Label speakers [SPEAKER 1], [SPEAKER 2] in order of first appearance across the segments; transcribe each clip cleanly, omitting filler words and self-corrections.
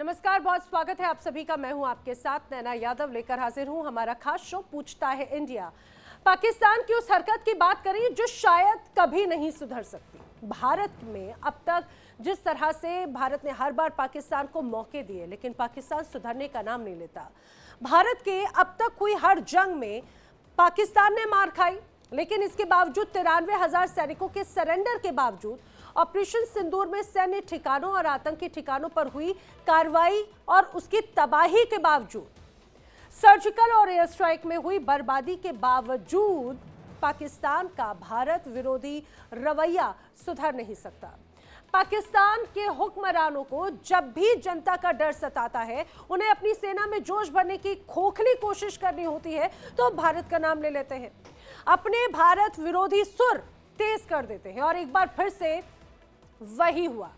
[SPEAKER 1] नमस्कार, बहुत स्वागत है आप सभी का। मैं हूं आपके साथ नैना यादव लेकर हाजिर हूं हमारा खास शो पूछता है इंडिया। पाकिस्तान की उस हरकत की बात करें जो शायद कभी नहीं सुधर सकती। भारत में अब तक जिस तरह से भारत ने हर बार पाकिस्तान को मौके दिए, लेकिन पाकिस्तान सुधरने का नाम नहीं लेता। भारत के अब तक हुई हर जंग में पाकिस्तान ने मार खाई, लेकिन इसके बावजूद 93,000 सैनिकों के सरेंडर के बावजूद ऑपरेशन सिंदूर में सैन्य ठिकानों और आतंकी ठिकानों पर हुई कार्रवाई और उसकी तबाही के बावजूद, सर्जिकल और एयर स्ट्राइक में हुई बर्बादी के बावजूद पाकिस्तान का भारत विरोधी रवैया सुधर नहीं सकता। पाकिस्तान के हुक्मरानों को जब भी जनता का डर सताता है, उन्हें अपनी सेना में जोश भरने की खोखली कोशिश करनी होती है, तो भारत का नाम ले लेते हैं, अपने भारत विरोधी सुर तेज कर देते हैं और एक बार फिर से वही हुआ।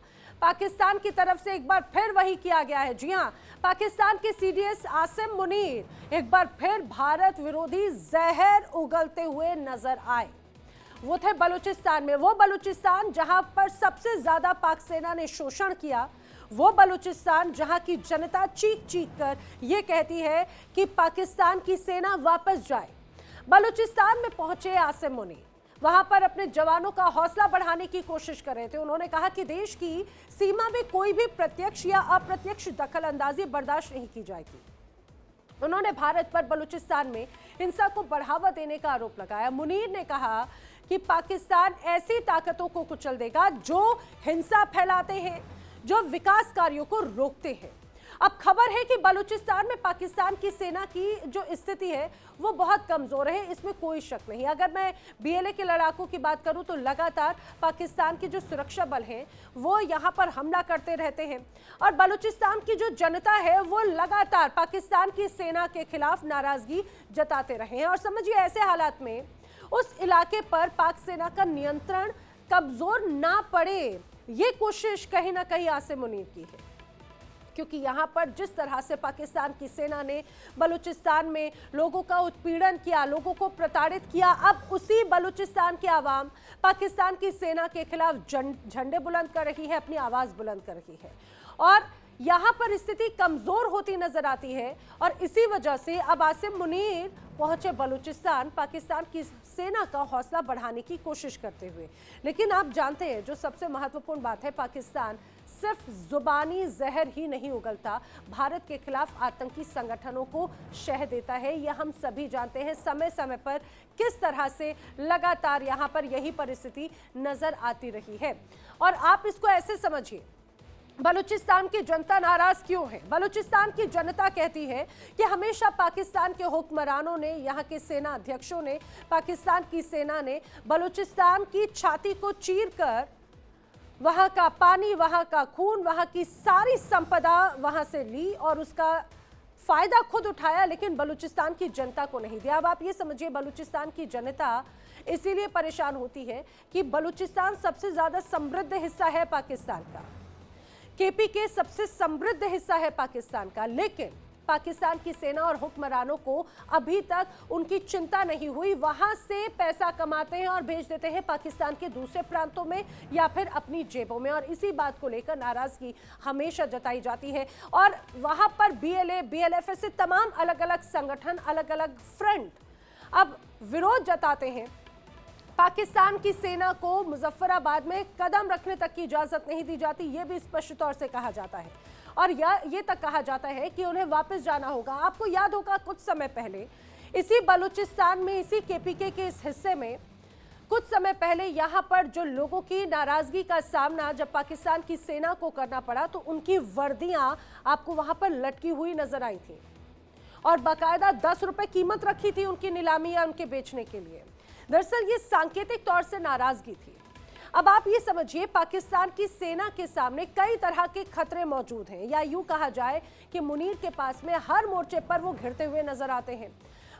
[SPEAKER 1] पाकिस्तान की तरफ से एक बार फिर वही किया गया है। जी हां, पाकिस्तान के सीडीएस आसिम मुनीर एक बार फिर भारत विरोधी जहर उगलते हुए नजर आए। वो थे बलूचिस्तान में, वो बलूचिस्तान जहां पर सबसे ज्यादा पाक सेना ने शोषण किया, वो बलूचिस्तान जहां की जनता चीख चीख कर ये कहती है कि पाकिस्तान की सेना वापस जाए। बलूचिस्तान में पहुंचे आसिम मुनीर, वहां पर अपने जवानों का हौसला बढ़ाने की कोशिश कर रहे थे। उन्होंने कहा कि देश की सीमा में कोई भी प्रत्यक्ष या अप्रत्यक्ष दखल अंदाजी बर्दाश्त नहीं की जाएगी। उन्होंने भारत पर बलूचिस्तान में हिंसा को बढ़ावा देने का आरोप लगाया। मुनीर ने कहा कि पाकिस्तान ऐसी ताकतों को कुचल देगा जो हिंसा फैलाते हैं, जो विकास कार्यों को रोकते हैं। अब खबर है कि बलूचिस्तान में पाकिस्तान की सेना की जो स्थिति है वो बहुत कमजोर है, इसमें कोई शक नहीं। अगर मैं बीएलए के लड़ाकों की बात करूं तो लगातार पाकिस्तान के जो सुरक्षा बल हैं वो यहां पर हमला करते रहते हैं और बलूचिस्तान की जो जनता है वो लगातार पाकिस्तान की सेना के खिलाफ नाराजगी जताते रहे हैं। और समझिए, ऐसे हालात में उस इलाके पर पाक सेना का नियंत्रण कमजोर ना पड़े, ये कोशिश कहीं ना कहीं आसिम मुनीर की है, क्योंकि यहां पर जिस तरह से पाकिस्तान की सेना ने बलूचिस्तान में लोगों का उत्पीड़न किया, लोगों को प्रताड़ित किया, अब उसी बलूचिस्तान की आवाम पाकिस्तान की सेना के खिलाफ झंडे बुलंद कर रही है, अपनी आवाज बुलंद कर रही है और यहां पर स्थिति कमजोर होती नजर आती है। और इसी वजह से अब आसिम मुनीर पहुंचे बलूचिस्तान पाकिस्तान की सेना का हौसला बढ़ाने की कोशिश करते हुए। लेकिन आप जानते हैं, जो सबसे महत्वपूर्ण बात है, पाकिस्तान सिर्फ जुबानी जहर ही नहीं उगलता, भारत के खिलाफ आतंकी संगठनों को शह देता है। यह हम सभी जानते हैं समय समय पर किस तरह से लगातार यहां पर यही परिस्थिति नजर आती रही है। और आप इसको ऐसे समझिए, बलूचिस्तान की जनता नाराज क्यों है? बलूचिस्तान की जनता कहती है कि हमेशा पाकिस्तान के हुक्मरानों ने, यहाँ के सेना अध्यक्षों ने, पाकिस्तान की सेना ने बलूचिस्तान की छाती को चीरकर वहां का पानी, वहां का खून, वहां की सारी संपदा वहां से ली और उसका फायदा खुद उठाया, लेकिन बलूचिस्तान की जनता को नहीं दिया। अब आप ये समझिए, बलूचिस्तान की जनता इसीलिए परेशान होती है कि बलूचिस्तान सबसे ज्यादा समृद्ध हिस्सा है पाकिस्तान का, केपीके सबसे समृद्ध हिस्सा है पाकिस्तान का, लेकिन पाकिस्तान की सेना और हुक्मरानों को अभी तक उनकी चिंता नहीं हुई। वहां से पैसा कमाते हैं और भेज देते हैं पाकिस्तान के दूसरे प्रांतों में या फिर अपनी जेबों में, और इसी बात को लेकर नाराजगी हमेशा जताई जाती है। और वहां पर बीएलए, बीएलएफ से तमाम अलग अलग संगठन, अलग अलग फ्रंट अब विरोध जताते हैं। पाकिस्तान की सेना को मुजफ्फराबाद में कदम रखने तक की इजाजत नहीं दी जाती, ये भी स्पष्ट तौर से कहा जाता है और ये तक कहा जाता है कि उन्हें वापस जाना होगा। आपको याद होगा, कुछ समय पहले इसी बलूचिस्तान में, इसी केपीके के इस हिस्से में कुछ समय पहले यहां पर जो लोगों की नाराजगी का सामना जब पाकिस्तान की सेना को करना पड़ा, तो उनकी वर्दियां आपको वहां पर लटकी हुई नजर आई थी और बाकायदा 10 रुपए कीमत रखी थी उनकी नीलामी या उनके बेचने के लिए। दरअसल ये सांकेतिक तौर से नाराजगी थी। अब आप ये समझिए, पाकिस्तान की सेना के सामने कई तरह के खतरे मौजूद हैं, या यूं कहा जाए कि मुनीर के पास में हर मोर्चे पर वो घिरते हुए नजर आते हैं।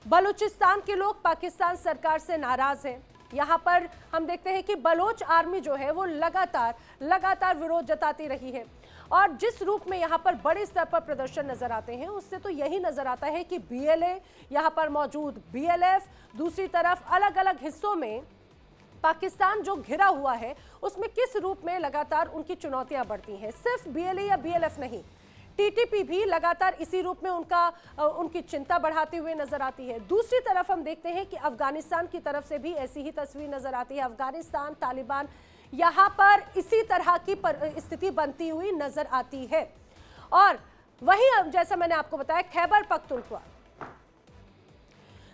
[SPEAKER 1] बलूचिस्तान के लोग पाकिस्तान सरकार से नाराज हैं। यहाँ पर हम देखते हैं कि बलोच आर्मी जो है वो लगातार विरोध जताती रही है और जिस रूप में यहाँ पर बड़े स्तर पर प्रदर्शन नजर आते हैं, उससे तो यही नजर आता है कि बीएलए, यहाँ पर मौजूद बीएलएफ, दूसरी तरफ अलग अलग हिस्सों में पाकिस्तान जो घिरा हुआ है उसमें किस रूप में लगातार उनकी चुनौतियां बढ़ती हैं। सिर्फ बीएलए या बीएलएफ नहीं, टीटीपी भी लगातार इसी रूप में उनकी चिंता बढ़ाते हुए नजर आती है। दूसरी तरफ हम देखते हैं कि अफगानिस्तान की तरफ से भी ऐसी ही तस्वीर नजर आती है। अफगानिस्तान, तालिबान, यहां पर इसी तरह की स्थिति बनती हुई नजर आती है। और वहीं जैसा मैंने आपको बताया खैबर पख्तूनख्वा,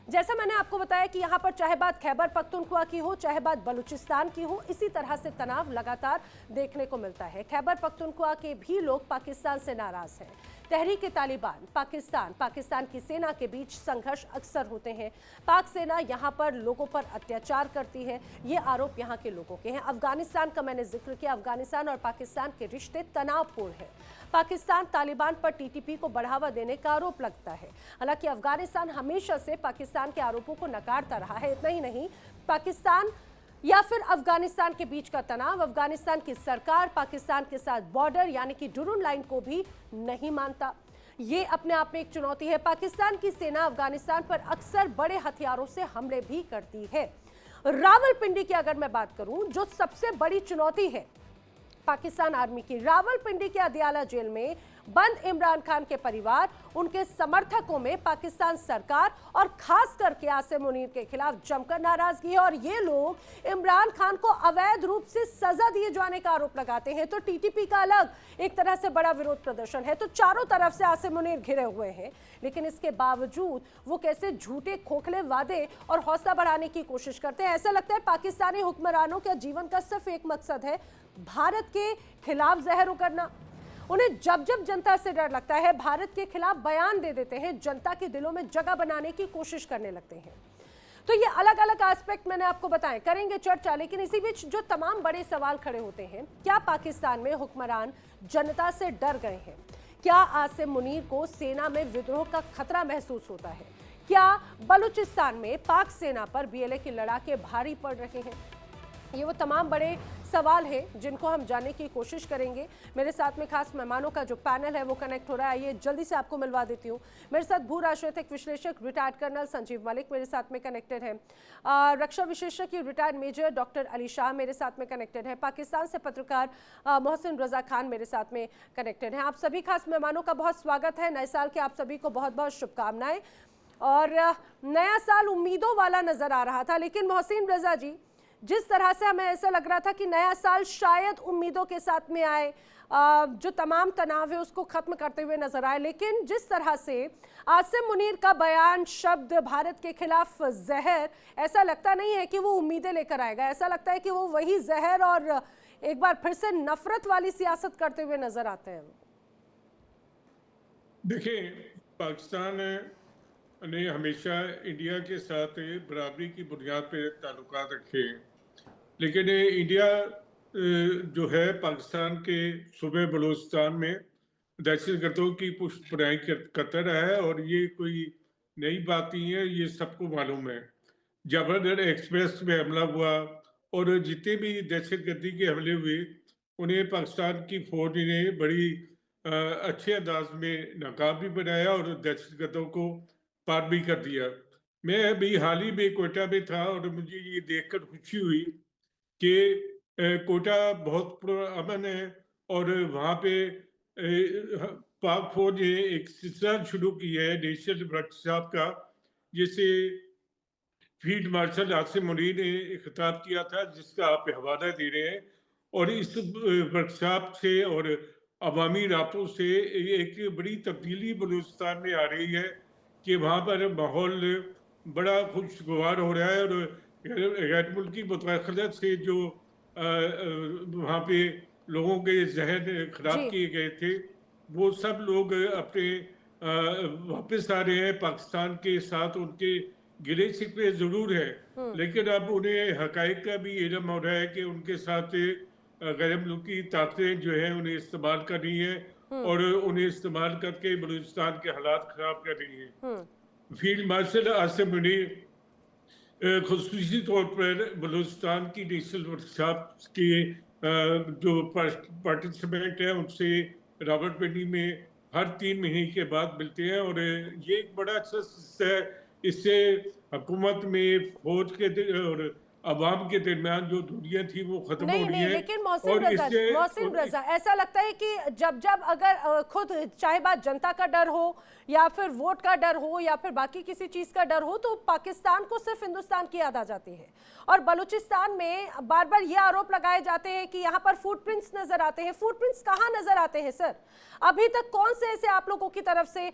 [SPEAKER 1] जैसा मैंने आपको बताया कि यहां पर चाहे बात खैबर पख्तूनख्वा की हो, चाहे बात बलूचिस्तान की हो, इसी तरह से तनाव लगातार देखने को मिलता है। खैबर पख्तूनख्वा के भी लोग पाकिस्तान से नाराज हैं। तहरीक तालिबान, पाकिस्तान की सेना के बीच संघर्ष अक्सर होते हैं। पाक सेना यहां पर लोगों पर अत्याचार करती है, ये आरोप यहां के लोगों के हैं। अफगानिस्तान का मैंने जिक्र किया, अफगानिस्तान और पाकिस्तान के रिश्ते तनावपूर्ण हैं। पाकिस्तान तालिबान पर टीटीपी को बढ़ावा देने का आरोप लगता है। हालांकि अफगानिस्तान हमेशा से पाकिस्तान के आरोपों को नकारता रहा है। इतना ही नहीं, पाकिस्तान या फिर अफगानिस्तान के बीच का तनाव, अफगानिस्तान की सरकार पाकिस्तान के साथ बॉर्डर यानी कि डुरून लाइन को भी नहीं मानता। ये अपने आप में एक चुनौती है। पाकिस्तान की सेना अफगानिस्तान पर अक्सर बड़े हथियारों से हमले भी करती है। रावलपिंडी की अगर मैं बात करूं, जो सबसे बड़ी चुनौती है पाकिस्तान आर्मी की, रावलपिंडी के अदियाला जेल में बंद इमरान खान के परिवार, उनके समर्थकों में पाकिस्तान सरकार और खास करके आसिम मुनीर के खिलाफ जमकर नाराजगी है। और ये लोग इमरान खान को अवैध रूप से सजा दिए जाने का आरोप लगाते हैं। तो टीटीपी का अलग एक तरह से बड़ा विरोध प्रदर्शन है। तो चारों तरफ से आसिम मुनीर घिरे हुए हैं, लेकिन इसके बावजूद वो कैसे झूठे खोखले वादे और हौसला बढ़ाने की कोशिश करते हैं। ऐसा लगता है पाकिस्तानी हुक्मरानों के जीवन का सिर्फ एक मकसद है, भारत के खिलाफ जहर उगलना। उन्हें जब जब जनता से डर लगता है, भारत के खिलाफ बयान दे देते हैं, जनता के दिलों में जगह बनाने की कोशिश करने लगते हैं। तो ये अलग अलग एस्पेक्ट मैंने आपको बताए, करेंगे चर्चा। लेकिन इसी बीच जो तमाम बड़े सवाल खड़े होते हैं, क्या पाकिस्तान में हुक्मरान जनता से डर गए हैं? क्या आसिम मुनीर को सेना में विद्रोह का खतरा महसूस होता है? क्या बलूचिस्तान में पाक सेना पर बीएलए के लड़ाके भारी पड़ रहे हैं? ये वो तमाम बड़े सवाल हैं जिनको हम जानने की कोशिश करेंगे। मेरे साथ में खास मेहमानों का जो पैनल है वो कनेक्ट हो रहा है, ये जल्दी से आपको मिलवा देती हूँ। मेरे साथ भू राजनीतिक विश्लेषक रिटायर्ड कर्नल संजीव मलिक मेरे साथ में कनेक्टेड हैं। रक्षा विशेषज्ञ retired major doctor Ali Shah मेरे साथ में कनेक्टेड है। पाकिस्तान से पत्रकार मोहसिन रजा खान मेरे साथ में कनेक्टेड हैं। आप सभी खास मेहमानों का बहुत स्वागत है। नए साल के आप सभी को बहुत बहुत शुभकामनाएं। और नया साल उम्मीदों वाला नजर आ रहा था, लेकिन मोहसिन रजा जी, जिस तरह से हमें ऐसा लग रहा था कि नया साल शायद उम्मीदों के साथ में आए, जो तमाम तनाव है उसको खत्म करते हुए नजर आए, लेकिन जिस तरह से आसिम मुनीर का बयान, शब्द भारत के खिलाफ जहर, ऐसा लगता नहीं है कि वो उम्मीदें लेकर आएगा। ऐसा लगता है कि वो वही जहर और एक बार फिर से नफरत वाली सियासत करते हुए नजर आते हैं।
[SPEAKER 2] देखिए, पाकिस्तान ने हमेशा इंडिया के साथ बराबरी की बुनियाद पर ताल्लुकात रखे, लेकिन इंडिया जो है पाकिस्तान के सूबे बलूचिस्तान में दहशतगर्दों की पुष्टपनाही करता रहा है। और ये कोई नई बात नहीं है, ये सबको मालूम है। जबलपुर एक्सप्रेस में हमला हुआ और जितने भी दहशतगर्दी के हमले हुए, उन्हें पाकिस्तान की फौज ने बड़ी अच्छे अंदाज में नाकाम भी बनाया और दहशतगर्दों को पार भी कर दिया। मैं अभी हाल ही में कोयटा में था और मुझे ये देखकर खुशी हुई कि कोयटा बहुत अमन है और वहाँ पे पाक फौज ने एक सिलसिला शुरू किया है नेशनल वर्कशॉप का, जिसे फील्ड मार्शल आसिम मुनीर ने खिताब किया था, जिसका आप हवाला दे रहे हैं। और इस वर्कशॉप से और अवामी रातों से एक बड़ी तब्दीली बलूचिस्तान में आ रही है कि वहाँ पर माहौल बड़ा खुशगवार हो रहा है। और गैर मुल्की मुदाखलत से जो वहाँ पे लोगों के जहन खराब किए गए थे, वो सब लोग अपने वापस आ रहे हैं पाकिस्तान के साथ। उनके गिले शिकवे जरूर है, लेकिन अब उन्हें हकायक का भी इल्म हो रहा है कि उनके साथ गैर मुल्की ताकतें जो है उन्हें इस्तेमाल कर रही है और उन्हें इस्तेमाल करके बलूचिस्तान के हालात खराब कर रही है। फील्ड मार्शल आसिम मुनीर खुसूसी तौर पर बलूचिस्तान की नेशनल वर्कशॉप के जो पार्टिसिपेंट हैं उनसे रावलपिंडी में हर 3 महीने के बाद मिलते हैं। और ये एक बड़ा अच्छा है, इससे हुकूमत में फौज के और अवाम के दरमियान जो दूरियां थी वो खत्म हो
[SPEAKER 1] नहीं
[SPEAKER 2] रही
[SPEAKER 1] नहीं,
[SPEAKER 2] है।
[SPEAKER 1] लेकिन
[SPEAKER 2] और इससे
[SPEAKER 1] मोहसिन रजा, ऐसा लगता है कि जब जब अगर खुद चाहे बात जनता का डर हो या फिर वोट का डर हो या फिर बाकी किसी चीज का डर हो, तो पाकिस्तान को सिर्फ हिंदुस्तान की याद आ जाती है। और बलूचिस्तान में बार बार ये आरोप लगाए जाते हैं कि यहाँ पर फुटप्रिंट्स नजर आते हैं। फुटप्रिंट्स कहाँ नजर आते हैं सर? अभी तक कौन से ऐसे आप लोगों की तरफ से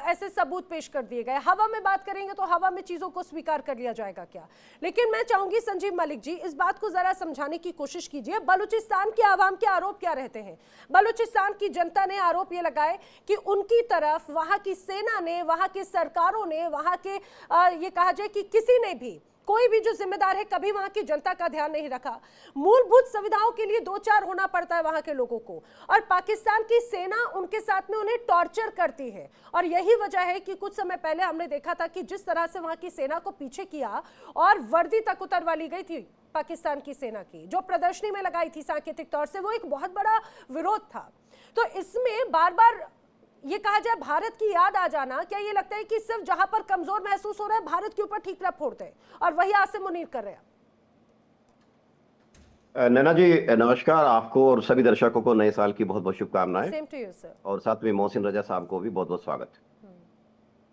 [SPEAKER 1] ऐसे सबूत पेश कर दिए गए? हवा में बात करेंगे तो हवा में चीजों को स्वीकार कर लिया जाएगा क्या? लेकिन मैं चाहूंगी संजीव मलिक जी, इस बात को जरा समझाने की कोशिश कीजिए। बलूचिस्तान के आवाम के आरोप क्या रहते हैं? बलूचिस्तान की जनता ने आरोप ये लगाए कि उनकी तरफ वहां की सेना ने, वहां की सरकारों ने, वहां के ये कहा जाए कि किसी ने भी, कोई भी जो जिम्मेदार है, कभी वहां की जनता का ध्यान नहीं रखा। मूलभूत सुविधाओं के लिए दो चार होना पड़ता है वहां के लोगों को, और पाकिस्तान की सेना उनके साथ में उन्हें टॉर्चर करती है। और यही वजह है कि कुछ समय पहले हमने देखा था कि जिस तरह से वहां की सेना को पीछे किया और वर्दी तक उतरवा ली गई थी पाकिस्तान की सेना की, जो प्रदर्शनी में लगाई थी सांकेतिक तौर से, वो एक बहुत बड़ा विरोध था। तो इसमें बार बार ये कहा जाए भारत की याद आ जाना, क्या ये लगता है कि सिर्फ जहां पर कमजोर महसूस हो रहा है भारत के ऊपर ठीकरा फोड़ते हैं, और वही आसिम मुनीर कर रहे हैं?
[SPEAKER 3] नैना जी नमस्कार, आपको और सभी दर्शकों को नए साल की बहुत बहुत शुभकामनाएं।
[SPEAKER 1] Same to you sir.
[SPEAKER 3] और साथ में मोहसिन रजा साहब को भी बहुत बहुत स्वागत।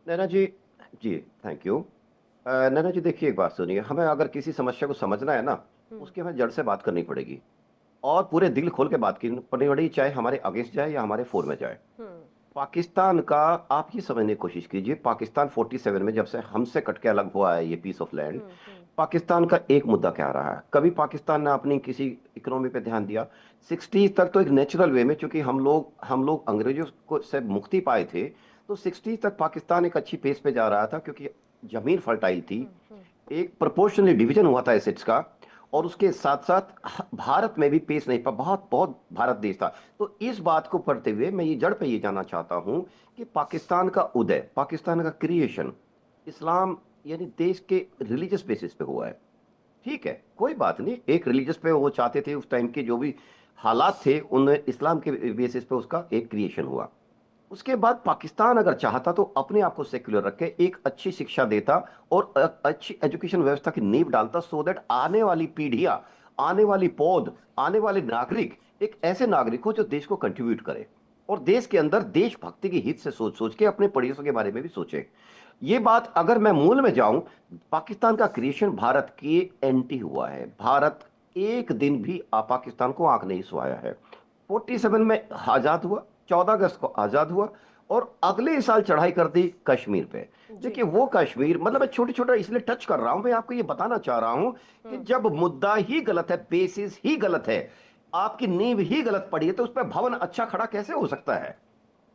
[SPEAKER 3] नैना जी, जी थैंक यू। नैना जी देखिए, एक बात सुनिए, हमें अगर किसी समस्या को समझना है ना, उसकी हमें जड़ से बात करनी पड़ेगी और पूरे दिल खोल के बात करनी पड़ेगी, चाहे हमारे अगेंस्ट जाए या हमारे फोर में जाए। पाकिस्तान का आप ये समझने की कोशिश कीजिए, पाकिस्तान 47 में जब से हमसे कट के अलग हुआ है ये पीस ऑफ लैंड, पाकिस्तान का एक मुद्दा क्या रहा है? कभी पाकिस्तान ने अपनी किसी इकोनॉमी पे ध्यान दिया? 60 तक तो एक नेचुरल वे में, क्योंकि हम लोग अंग्रेजों को से मुक्ति पाए थे, तो 60 तक पाकिस्तान एक अच्छी पेस पे जा रहा था, क्योंकि जमीन फर्टाइल थी, एक प्रोपोर्शनली डिवीजन हुआ था एसेट्स का, और उसके साथ साथ भारत में भी पेश नहीं पा, बहुत बहुत भारत देश था। तो इस बात को पढ़ते हुए मैं ये जड़ पे ये जानना चाहता हूं कि पाकिस्तान का उदय, पाकिस्तान का क्रिएशन इस्लाम यानी देश के रिलीजियस बेसिस पे हुआ है। ठीक है, कोई बात नहीं, एक रिलीजियस पे वो चाहते थे, उस टाइम के जो भी हालात थे उन इस्लाम के बेसिस पे उसका एक क्रिएशन हुआ। उसके बाद पाकिस्तान अगर चाहता तो अपने आप को सेक्युलर रख के एक अच्छी शिक्षा देता और अच्छी एजुकेशन व्यवस्था की नींव डालता, सो दैट आने वाली पीढ़ियां, आने वाली पौध, आने वाले नागरिक एक ऐसे नागरिक हो जो देश को कंट्रीब्यूट करे और देश के अंदर देशभक्ति के हित से सोच सोच के अपने पड़ोसियों के बारे में भी सोचे। ये बात अगर मैं मूल में जाऊं, पाकिस्तान का क्रिएशन भारत के एंटी हुआ है। भारत एक दिन भी पाकिस्तान को आंख नहीं सुहाया है। 47 में आजाद हुआ, 14 अगस्त को आजाद हुआ और अगले साल चढ़ाई कर दी कश्मीर पे। देखिए वो कश्मीर, मतलब मैं छोटे छोटा इसलिए टच कर रहा हूं, मैं आपको ये बताना चाह रहा हूं कि जब मुद्दा ही गलत है, बेसिस ही गलत है, आपकी नींव ही गलत पड़ी है, तो उस पर भवन अच्छा खड़ा कैसे हो सकता है?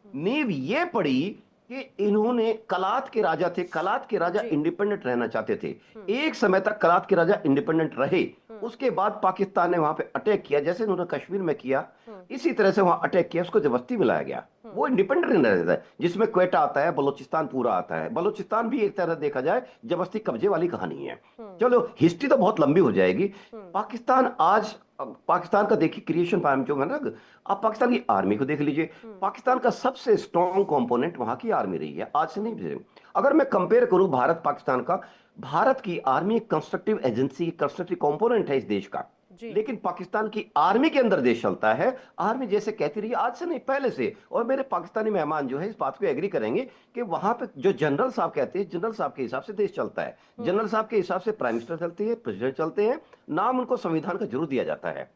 [SPEAKER 3] नींव ये पड़ी कि इन्होंने, कलात के राजा थे, कलात के राजा इंडिपेंडेंट रहना चाहते थे, एक समय तक कलात के राजा इंडिपेंडेंट रहे, उसके बाद पाकिस्तान ने वहां पे अटैक किया, जैसे उन्होंने कश्मीर में किया, इसी तरह से वहां अटैक किया, उसको जबरदस्ती मिलाया गया। वो इंडिपेंडेंट नहीं रहता है, जिसमें क्वेटा आता है, बलूचिस्तान पूरा आता है। बलूचिस्तान भी एक तरह देखा जाए जबरदस्ती कब्जे वाली कहानी है। चलो हिस्ट्री तो बहुत लंबी हो जाएगी। पाकिस्तान आज, पाकिस्तान का देखिए क्रिएशन जो है ना, आप पाकिस्तान की आर्मी को देख लीजिए, पाकिस्तान का सबसे स्ट्रॉन्ग कंपोनेंट वहां की आर्मी रही है, आज से नहीं। अगर मैं कंपेयर करूं भारत पाकिस्तान का, भारत की army constructive agency, constructive component है इस देश का, लेकिन पाकिस्तान की आर्मी के अंदर देश चलता है। आर्मी जैसे कहती रही, आज से नहीं पहले से, और मेरे पाकिस्तानी मेहमान जो है इस बात को एग्री करेंगे कि वहां पे जो जनरल साहब कहते हैं, जनरल साहब के हिसाब से देश चलता है, जनरल साहब के हिसाब से प्राइम मिनिस्टर चलते हैं, प्रेसिडेंट चलते हैं, नाम उनको संविधान का जरूर दिया जाता है।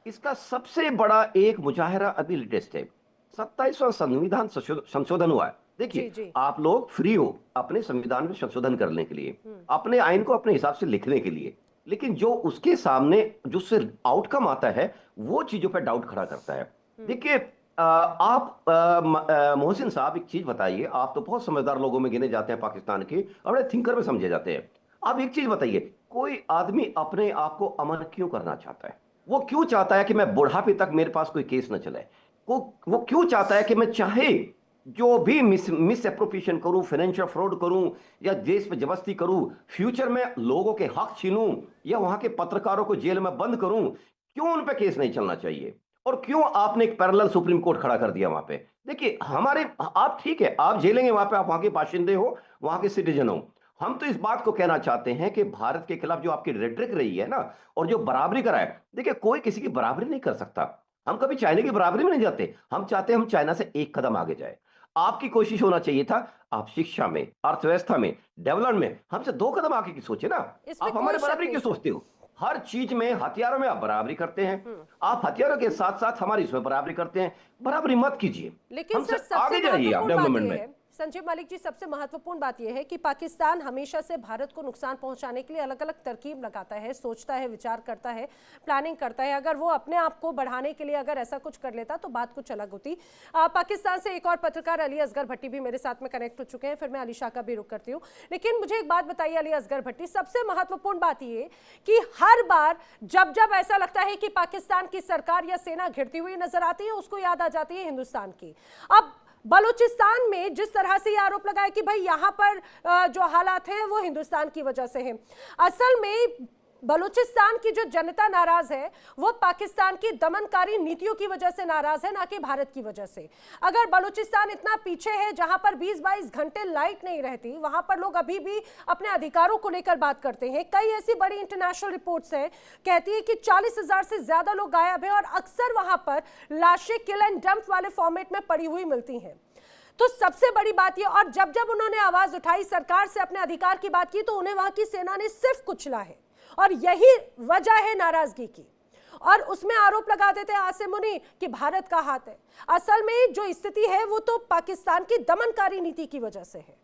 [SPEAKER 3] इसका सबसे बड़ा एक मुजाहिरा अभी लेटेस्ट है, 27वां संविधान संशोधन हुआ है। देखिए आप लोग फ्री हो अपने संविधान में संशोधन करने के लिए, अपने आइन को अपने हिसाब से लिखने के लिए, लेकिन जो उसके सामने जो से आउटकम आता है वो चीजों पर डाउट खड़ा करता है। देखिए आप मोहसिन साहब एक चीज बताइए, आप तो बहुत समझदार लोगों में गिने जाते हैं पाकिस्तान के, बड़े थिंकर में समझे जाते हैं। आप एक चीज बताइए, कोई आदमी अपने आप को अमर क्यों करना चाहता है? वो क्यों चाहता है कि मैं बुढ़ापे तक मेरे पास कोई केस न चले? वो क्यों चाहता है कि मैं चाहे जो भी मिस एप्रोप्रिएशन करूं, फाइनेंशियल फ्रॉड करूं, या देश पे जबरदस्ती करूं, फ्यूचर में लोगों के हक छीनूं, या वहां के पत्रकारों को जेल में बंद करूं, क्यों उन पे केस नहीं चलना चाहिए? और क्यों आपने एक पैरेलल सुप्रीम कोर्ट खड़ा कर दिया वहां पे? देखिए हमारे, आप ठीक है, आप झेलेंगे वहां पे, आप वहां के बाशिंदे हो, वहां के सिटीजन हो हम तो इस बात को कहना चाहते हैं कि भारत के खिलाफ जो आपकी रेटरिक रही है ना, और जो बराबरी कराए, देखिए कोई किसी की बराबरी नहीं कर सकता। हम कभी चाइना की बराबरी में नहीं जाते। हम चाहते हैं हम चाइना से एक कदम आगे जाए। आपकी कोशिश होना चाहिए था, आप शिक्षा में, अर्थव्यवस्था में, डेवलपमेंट में हमसे 2 कदम आगे की सोचे ना।
[SPEAKER 1] इसमें
[SPEAKER 3] आप
[SPEAKER 1] कोई
[SPEAKER 3] हमारे
[SPEAKER 1] शक
[SPEAKER 3] बराबरी
[SPEAKER 1] नहीं
[SPEAKER 3] क्यों
[SPEAKER 1] सर।
[SPEAKER 3] सोचते हो? हर चीज में, हथियारों में आप बराबरी करते हैं। आप हथियारों के साथ साथ हमारी इसमें बराबरी करते हैं। बराबरी मत कीजिए।
[SPEAKER 1] लेकिन
[SPEAKER 3] हमसे
[SPEAKER 1] सर सबसे
[SPEAKER 3] आगे जाइए आप
[SPEAKER 1] महत्वपूर्ण बात
[SPEAKER 3] डेवलपमेंट
[SPEAKER 1] यह
[SPEAKER 3] में।
[SPEAKER 1] है, संजीव मलिक जी, सबसे महत्वपूर्ण बात यह है कि पाकिस्तान हमेशा से भारत को नुकसान पहुंचाने के लिए अलग अलग तरकीब लगाता है, सोचता है, विचार करता है, प्लानिंग करता है। अगर वो अपने आप को बढ़ाने के लिए अगर ऐसा कुछ कर लेता तो बात कुछ अलग होती। पाकिस्तान से एक और पत्रकार अली असगर भट्टी भी मेरे साथ में कनेक्ट हो चुके हैं, फिर मैं अली शाह का भी रुख करती हूँ। लेकिन मुझे एक बात बताइए अली असगर भट्टी, सबसे महत्वपूर्ण बात ये कि हर बार जब जब ऐसा लगता है कि पाकिस्तान की सरकार या सेना घिरती हुई नजर आती है, उसको याद आ जाती है हिंदुस्तान की। अब बलूचिस्तान में जिस तरह से यह आरोप लगाया कि भाई यहां पर जो हालात हैं वो हिंदुस्तान की वजह से हैं, असल में बलूचिस्तान की जो जनता नाराज है वो पाकिस्तान की दमनकारी नीतियों की वजह से नाराज है, ना कि भारत की वजह से। अगर बलूचिस्तान इतना पीछे है जहां पर 20-22 घंटे लाइट नहीं रहती, वहां पर लोग अभी भी अपने अधिकारों को लेकर बात करते हैं। कई ऐसी बड़ी इंटरनेशनल रिपोर्ट्स हैं, कहती है कि 40,000 से ज्यादा लोग गायब हैं और अक्सर वहां पर लाशें किल एंड डंप वाले फॉर्मेट में पड़ी हुई मिलती हैं। तो सबसे बड़ी बात यह, और जब जब उन्होंने आवाज उठाई, सरकार से अपने अधिकार की बात की, तो उन्हें वहां की सेना ने सिर्फ कुचला है और यही वजह है नाराजगी की। और उसमें आरोप लगा देते हैं आसिम मुनी कि भारत का हाथ है। असल में जो स्थिति है वो तो पाकिस्तान की दमनकारी नीति की वजह से है।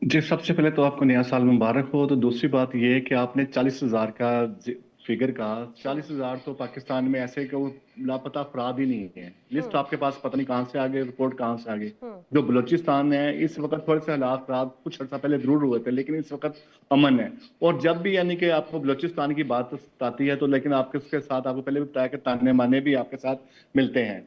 [SPEAKER 4] जी, सबसे पहले तो आपको नया साल मुबारक हो। तो दूसरी बात यह है कि आपने 40,000 का फिगर कहा। 40,000 तो पाकिस्तान में ऐसे कि वो लापता अफराद ही नहीं है। लिस्ट आपके पास पता नहीं कहां से आ गई, रिपोर्ट कहां से आ गई। जो बलूचिस्तान है इस वक्त थोड़े से हालात खराब कुछ अर्सा पहले जरूर हुए थे, लेकिन इस वक्त अमन है। और जब भी यानी कि आपको बलूचिस्तान की बात आती है तो लेकिन आपके उसके साथ आपको पहले भी बताया कि ताने माने भी आपके साथ मिलते हैं।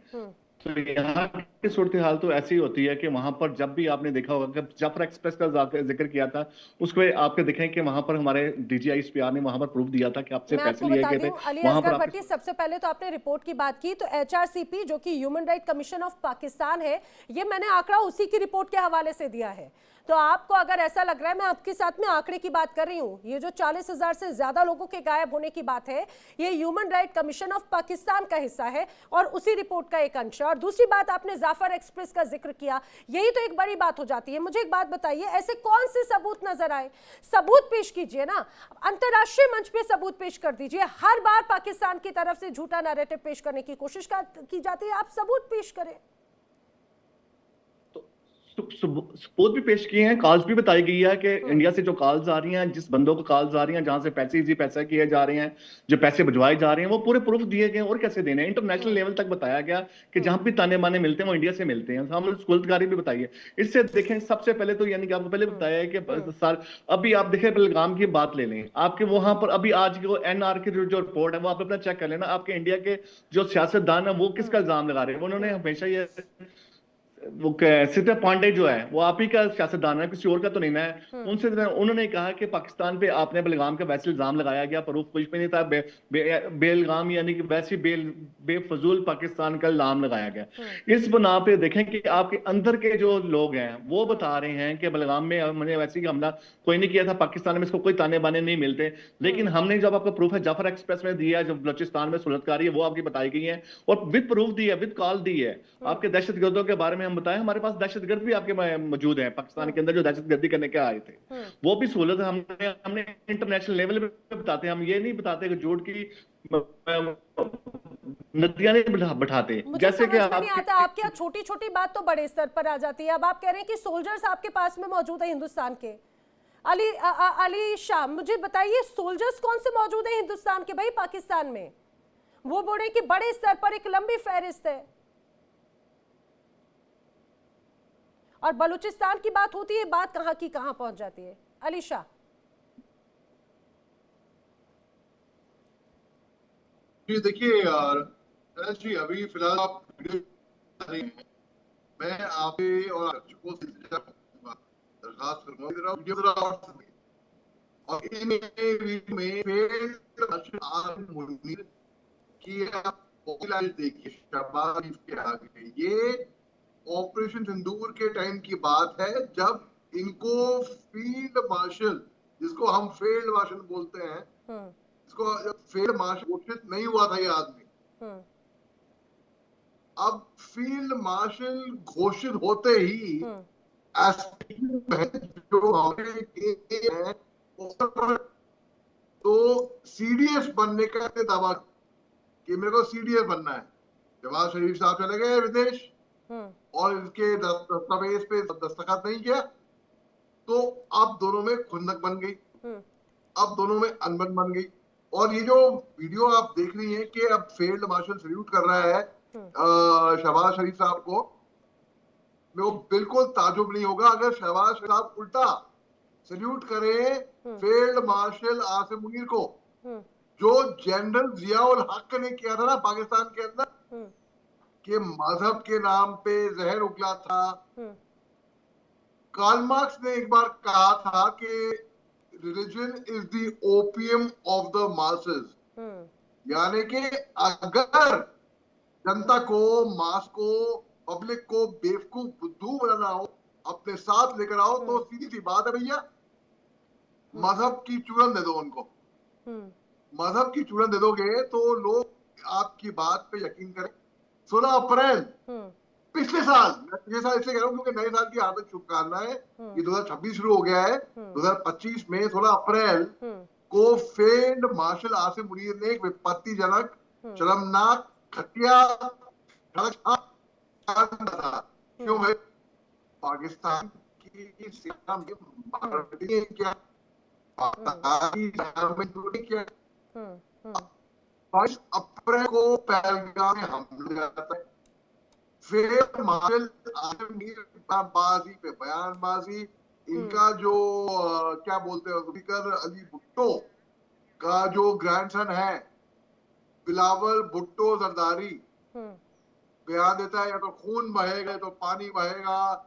[SPEAKER 4] तो यहाँ की सूरत हाल तो ऐसी होती है कि वहां पर जब भी आपने देखा होगा कि जाफर एक्सप्रेस का जिक्र किया था, उसमें आपके देखें कि वहां पर हमारे DGI ने वहां पर प्रूफ दिया था कि आपसे
[SPEAKER 1] मैं
[SPEAKER 4] पैसे
[SPEAKER 1] आपको
[SPEAKER 4] लिए
[SPEAKER 1] बता
[SPEAKER 4] गए
[SPEAKER 1] दूं
[SPEAKER 4] थे।
[SPEAKER 1] अली
[SPEAKER 4] वहां
[SPEAKER 1] असगर
[SPEAKER 4] पर
[SPEAKER 1] भट्टी, सबसे पहले तो आपने रिपोर्ट की बात की, तो HRCP जो कि human right commission of Pakistan है, ये मैंने आंकड़ा उसी की रिपोर्ट के हवाले से दिया है। तो आपको अगर ऐसा लग रहा है, मैं आपके साथ में आंकड़े की बात कर रही हूं, ये जो 40,000 से ज्यादा लोगों के गायब होने की बात है, ये human right commission of Pakistan का हिस्सा है और उसी रिपोर्ट का एक अंश है। और दूसरी बात, आपने जाफर एक्सप्रेस का जिक्र किया, यही तो एक बड़ी बात हो जाती है। मुझे एक बात बताइए, ऐसे कौन से सबूत नजर आए? सबूत पेश कीजिए ना, अंतरराष्ट्रीय मंच पे सबूत पेश कर दीजिए। हर बार पाकिस्तान की तरफ से झूठा नैरेटिव पेश करने की कोशिश की जाती है, आप सबूत पेश करें।
[SPEAKER 4] सबूत भी पेश किए हैं, कॉल्स भी बताई गई है कि इंडिया से जो कॉल्स आ रही हैं, जिस बंदों को कॉल्स आ रही हैं, जहां से पैसे किए जा रहे हैं, जो पैसे भिजवाए जा रहे हैं, वो पूरे प्रूफ दिए गए। और कैसे देने हैं? इंटरनेशनल लेवल तक बताया गया कि जहां भी ताने माने मिलते हैं वो इंडिया से मिलते हैं। हम स्कूलगारी भी बताइए। इससे देखें, सबसे पहले तो यानी कि आपको पहले बताया है कि सर अभी आप देखें, पहलगाम की बात ले लें, आपके वहां पर अभी आज की NR की जो रिपोर्ट है वो आप अपना चेक कर लेना। आपके इंडिया के जो सियासतदान है वो किसका इल्जाम लगा रहे हैं? उन्होंने हमेशा ये वो सीता पांडे जो है वो आप ही का सियासतदान है, किसी और का तो नहीं है। उनसे उन्होंने कहा कि पाकिस्तान पे आपने बेलगाम का वैसे इल्जाम लगाया गया, प्रूफ कुछ भी नहीं था। बेलगाम यानी कि वैसे बेफजूल पाकिस्तान का इल्जाम लगाया गया। इस बना पे देखें कि आपके अंदर के जो लोग हैं वो बता रहे हैं कि बेलगाम में हमने वैसे ही हमला कोई नहीं किया था, पाकिस्तान में इसको कोई ताने बाने नहीं मिलते। लेकिन हमने जब आपको प्रूफ है जाफर एक्सप्रेस में दिया, जो बलूचिस्तान में सुलहतकारी है वो आपकी बताई गई है और विद प्रूफ दी है, विद कॉल दी है। आपके दहशतगर्दों के बारे में हम बताएं, हमारे पास दहशतगर्द भी आपके मौजूद हैं पाकिस्तान के अंदर जो दहशतगर्दी करने के आए थे, वो भी सहूलत हमने इंटरनेशनल लेवल पे बताते हैं। हम ये नहीं बताते कि झूठ की नदियां नहीं बैठाते।
[SPEAKER 1] जैसे कि नहीं आता, आपके यहाँ छोटी छोटी बात तो बड़े स्तर पर आ जाती है। अब आप कह रहे हैं कि सोल्जर्स आपके पास में मौजूद है हिंदुस्तान के। अली शाह, मुझे बताइए सोल्जर्स कौन से मौजूद है हिंदुस्तान के भाई पाकिस्तान में? वो बोले कि बड़े स्तर पर एक लंबी फहरिस्त है। और बलूचिस्तान की बात होती है, बात कहां की कहां पहुंच जाती है। अली शाह
[SPEAKER 5] जी, देखिए यार जी, अभी फिलहाल आप मैं आपसे और दर्शकों से दरखास्त करूंगा और इन वीडियो में मुनीर की आप देखिए शहबाज के आगे ये ऑपरेशन सिंदूर के टाइम की बात है, जब इनको फील्ड मार्शल, जिसको हम फील्ड मार्शल बोलते हैं, इसको फील्ड मार्शल घोषित नहीं हुआ था ये आदमी। अब फील्ड मार्शल घोषित होते ही जो हमारे हैं, तो सीडीएस बनने का दावा कि मेरे को सीडीएस बनना है। जवाहर शरीफ साहब चले गए विदेश और इनके दस्तावेज पे दस्तखत नहीं किया, तो अब दोनों में खुंदक बन गई, अब दोनों में अनबन बन गई। और ये जो वीडियो आप देख रही हैं कि अब फील्ड मार्शल सल्यूट कर रहा है शहबाज शरीफ साहब को, मेरे को बिल्कुल ताजुब नहीं होगा अगर शहबाज शरीफ साहब उल्टा सल्यूट करे फील्ड मार्शल आसिम मुनीर को, जो जनरल जियाउल हक ने किया था ना पाकिस्तान के अंदर, कि मजहब के नाम पे जहर उगला था। कार्ल मार्क्स ने एक बार कहा था कि religion is the opium of the masses, यानी कि अगर जनता को, मास को, पब्लिक को बेवकूफ बुद्धू बनाना हो, अपने साथ लेकर आओ, तो सीधी सी बात है भैया, मजहब की चूरन दे दो उनको। मजहब की चूरन दे दोगे तो लोग आपकी बात पे यकीन करें। 16 अप्रैल पिछले साल, मैं पिछले साल इसलिए कह रहा हूँ क्योंकि नए साल की हार्दिक शुभकामनाएं, ये 2026 शुरू हो गया है। 2025 में 16 अप्रैल को फील्ड मार्शल आसिम मुनीर ने एक विपत्तिजनक, शर्मनाक, घटिया क्यों है? पाकिस्तान की सेना में भारतीय क्या, क्या 22 अप्रैल को पहलगाम में हमला जाता है। फिर मार्शल आसिम मुनीर बयानबाजी पे बयानबाजी, इनका जो क्या बोलते हैं, जुल्फिकर अली भुट्टो का जो ग्रैंडसन है बिलावल भुट्टो जरदारी, बयान देता है या तो खून बहेगा तो पानी बहेगा,